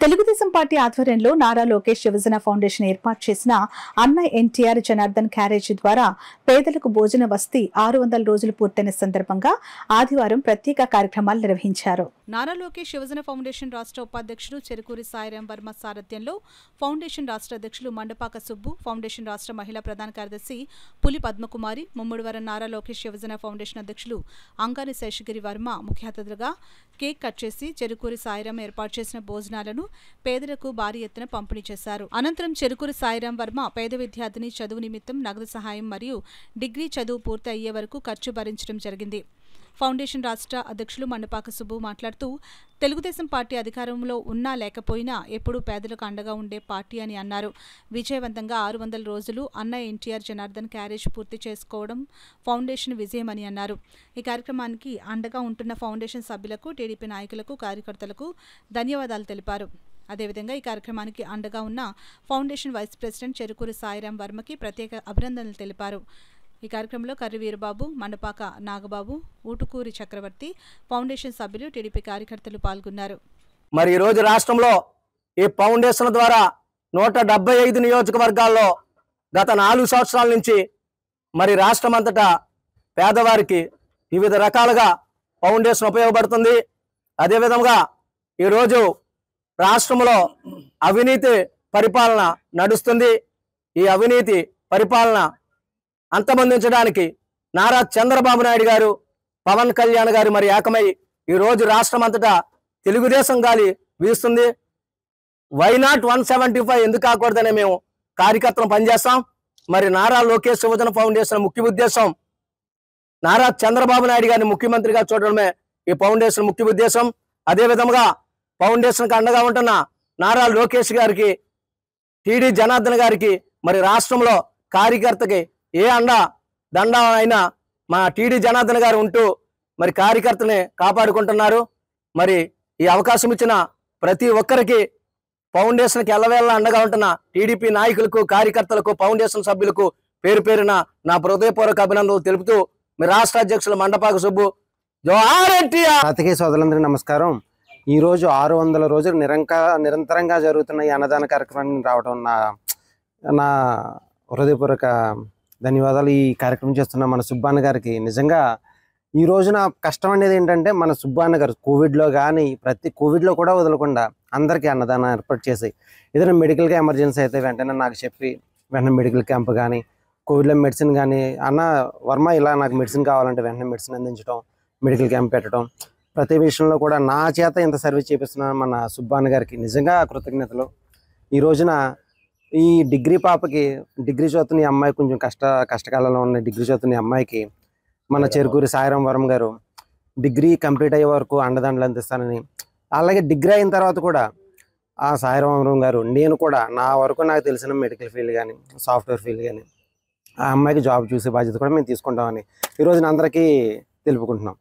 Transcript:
Telugu Desam party ఆధ్వర్యంలో నారా లోకేష్ యువజన foundation ఏర్పాటు చేసిన అన్న ఎన్టీఆర్ జనార్దన్ క్యారేజ్ ద్వారా పేదలకు భోజన వసతి 600 రోజులు పూర్తయిన సందర్భంగా ఆదివారం ప్రత్యేక కార్యక్రమాలు నిర్వహించారు. నారా లోకేష్ యువజన ఫౌండేషన్ రాష్ట్ర ఉపాధ్యక్షుడు చెరుకూరి సాయిరాం వర్మ సారథ్యంలో ఫౌండేషన్ రాష్ట్ర అధ్యక్షులు మండపాక సుబ్బు, ఫౌండేషన్ రాష్ట్ర మహిళా ప్రధాన కార్యదర్శి పులి పద్మకుమారి, ముమ్మడివరం నారా లోకేష్ యువజన ఫౌండేషన్ అధ్యక్షులు అంగాని శేషగిరి వర్మ ముఖ్య అతిథులుగా కేక్ కట్ చేసి చెరుకూరి సాయిరాం ఏర్పాటు చేసిన భోజనాలను పేదలకు భారీ ఎత్తున పంపిణీ చేశారు. అనంతరం చెరుకూరి సాయిరాం వర్మ పేద విద్యార్థిని చదువు నిమిత్తం నగదు సహాయం మరియు డిగ్రీ చదువు పూర్తి అయ్యే వరకు ఖర్చు భరించడం జరిగింది. ఫౌండేషన్ రాష్ట్ర అధ్యక్షులు మండపాక సుబ్బు మాట్లాడుతూ, తెలుగుదేశం పార్టీ అధికారంలో ఉన్నా లేకపోయినా ఎప్పుడూ పేదలకు అండగా ఉండే పార్టీ అని అన్నారు. విజయవంతంగా 600 రోజులు అన్న ఎన్టీఆర్ జనార్దన్ క్యారేజ్ పూర్తి చేసుకోవడం ఫౌండేషన్ విజయమని అన్నారు. ఈ కార్యక్రమానికి అండగా ఉంటున్న ఫౌండేషన్ సభ్యులకు, టీడీపీ నాయకులకు, కార్యకర్తలకు ధన్యవాదాలు తెలిపారు. అదేవిధంగా ఈ కార్యక్రమానికి అండగా ఉన్న foundation vice president Cherukuri Sairam వర్మకి ప్రత్యేక అభినందనలు తెలిపారు. ఈ కార్యక్రమంలో కర్రి వీరబాబు, మండపాక నాగబాబు, ఊటుకూరి చక్రవర్తి, ఫౌండేషన్ సభ్యులు, టీడీపీ కార్యకర్తలు పాల్గొన్నారు. మరి ఈ రోజు రాష్ట్రంలో ఈ ఫౌండేషన్ ద్వారా 175 నియోజకవర్గాల్లో గత 4 సంవత్సరాల నుంచి మరి రాష్ట్రం అంతటా పేదవారికి వివిధ రకాలుగా ఫౌండేషన్ ఉపయోగపడుతుంది. అదేవిధంగా ఈరోజు రాష్ట్రంలో అవినీతి పరిపాలన నడుస్తుంది. ఈ అవినీతి పరిపాలన అంతమొందించడానికి నారా చంద్రబాబు నాయుడు గారు, పవన్ కళ్యాణ్ గారు మరి ఏకమై ఈరోజు రాష్ట్రం అంతటా తెలుగుదేశం గాలి వీస్తుంది. వైనాట్ 175 ఎందుకు కాకూడదనే మేము కార్యకర్తలు పనిచేస్తాం. మరి నారా లోకేష్ యువజన ఫౌండేషన్ ముఖ్య ఉద్దేశం నారా చంద్రబాబు నాయుడు గారిని ముఖ్యమంత్రిగా చూడడమే ఈ ఫౌండేషన్ ముఖ్య ఉద్దేశం. అదేవిధంగా ఫౌండేషన్కి అండగా ఉంటున్న నారా లోకేష్ గారికి, టీడీ జనార్దన్ గారికి మరి రాష్ట్రంలో కార్యకర్తకి ఏ దండ అయినా మా టీడీ జనార్దన్ గారు ఉంటూ మరి కార్యకర్తని కాపాడుకుంటున్నారు. మరి ఈ అవకాశం ఇచ్చిన ప్రతి ఒక్కరికి, ఫౌండేషన్కి ఎల్లవేళ అండగా ఉంటున్న టీడీపీ నాయకులకు, కార్యకర్తలకు, ఫౌండేషన్ సభ్యులకు పేరు పేరున నా హృదయపూర్వక అభినందనలు తెలుపుతూ మీ రాష్ట్ర అధ్యక్షులు మండపాక సుబ్బు, జోహార్ ఎన్టీఆర్. పాత్రికేయ సోదరులందరికీ నమస్కారం. ఈరోజు 600 రోజులు నిరంతరంగా జరుగుతున్న ఈ అన్నదాన కార్యక్రమానికి రావడం నా హృదయపూర్వక ధన్యవాదాలు. ఈ కార్యక్రమం చేస్తున్న మన సుబ్బన్న గారికి నిజంగా ఈ రోజున కష్టం అనేది ఏంటంటే, మన సుబ్బన్న గారు కోవిడ్లో కానీ కోవిడ్లో కూడా వదలకుండా అందరికీ అన్నదానం ఏర్పాటు చేసి, ఏదైనా మెడికల్గా ఎమర్జెన్సీ అయితే వెంటనే నాకు చెప్పి వెంటనే మెడికల్ క్యాంప్ కానీ, కోవిడ్లో మెడిసిన్ కానీ, అన్న వర్మ ఇలా నాకు మెడిసిన్ కావాలంటే వెంటనే మెడిసిన్ అందించడం, మెడికల్ క్యాంప్ పెట్టడం, ప్రతి విషయంలో కూడా నా చేత ఇంత సర్వీస్ చేపిస్తున్న మన సుబ్బన్న గారికి నిజంగా కృతజ్ఞతలు. ఈ రోజున ఈ డిగ్రీ పాపకి, డిగ్రీ చదువుతున్న అమ్మాయి, కొంచెం కష్టకాలంలో ఉన్న డిగ్రీ చదువుతున్న అమ్మాయికి మన చెరుకూరి సాయిరాం వర్మ గారు డిగ్రీ కంప్లీట్ అయ్యే వరకు అండదండలు అందిస్తానని, అలాగే డిగ్రీ అయిన తర్వాత కూడా ఆ సాయిరాం వర్మ గారు, నేను కూడా నా వరకు నాకు తెలిసిన మెడికల్ ఫీల్డ్ కానీ, సాఫ్ట్వేర్ ఫీల్డ్ కానీ ఆ అమ్మాయికి జాబ్ చూసే బాధ్యత కూడా మేము తీసుకుంటామని ఈరోజు అందరికీ తెలుపుకుంటున్నాం.